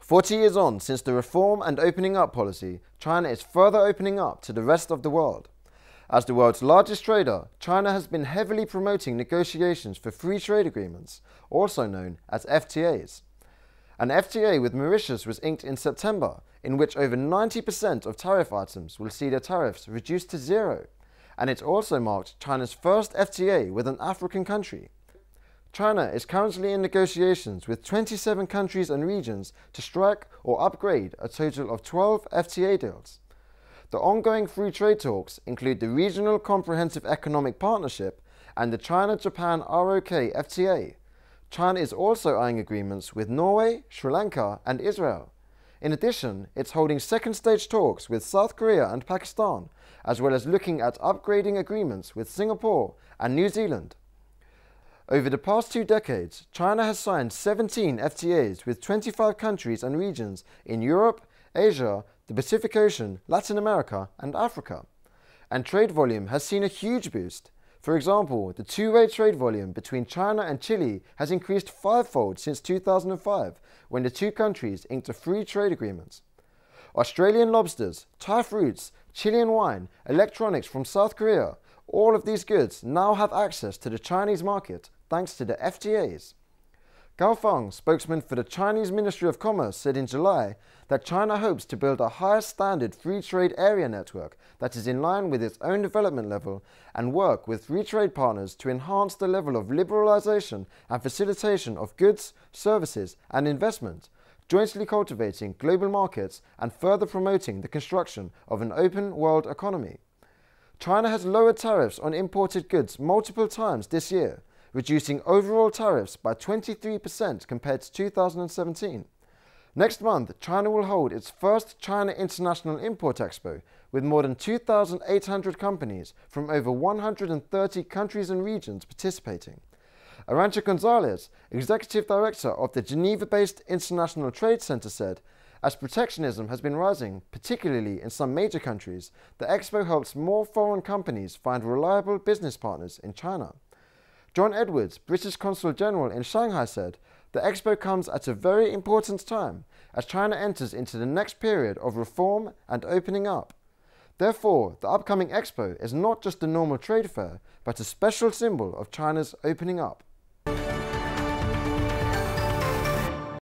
40 years on since the reform and opening up policy, China is further opening up to the rest of the world. As the world's largest trader, China has been heavily promoting negotiations for free trade agreements, also known as FTAs. An FTA with Mauritius was inked in September, in which over 90% of tariff items will see their tariffs reduced to zero, and it also marked China's first FTA with an African country. China is currently in negotiations with 27 countries and regions to strike or upgrade a total of 12 FTA deals. The ongoing free trade talks include the Regional Comprehensive Economic Partnership and the China-Japan ROK FTA. China is also eyeing agreements with Norway, Sri Lanka and Israel. In addition, it's holding second-stage talks with South Korea and Pakistan, as well as looking at upgrading agreements with Singapore and New Zealand. Over the past 2 decades, China has signed 17 FTAs with 25 countries and regions in Europe, Asia, the Pacific Ocean, Latin America and Africa. And trade volume has seen a huge boost. For example, the two-way trade volume between China and Chile has increased 5-fold since 2005, when the two countries inked a free trade agreement. Australian lobsters, Thai fruits, Chilean wine, electronics from South Korea, all of these goods now have access to the Chinese market thanks to the FTAs. Gao Feng, spokesman for the Chinese Ministry of Commerce, said in July that China hopes to build a higher standard free trade area network that is in line with its own development level and work with free trade partners to enhance the level of liberalization and facilitation of goods, services and investment, jointly cultivating global markets and further promoting the construction of an open world economy. China has lowered tariffs on imported goods multiple times this year, reducing overall tariffs by 23% compared to 2017. Next month, China will hold its first China International Import Expo with more than 2,800 companies from over 130 countries and regions participating. Arantxa Gonzalez, Executive Director of the Geneva-based International Trade Center, said, "As protectionism has been rising, particularly in some major countries, the Expo helps more foreign companies find reliable business partners in China." John Edwards, British Consul General in Shanghai, said, "The Expo comes at a very important time as China enters into the next period of reform and opening up. Therefore, the upcoming Expo is not just a normal trade fair, but a special symbol of China's opening up."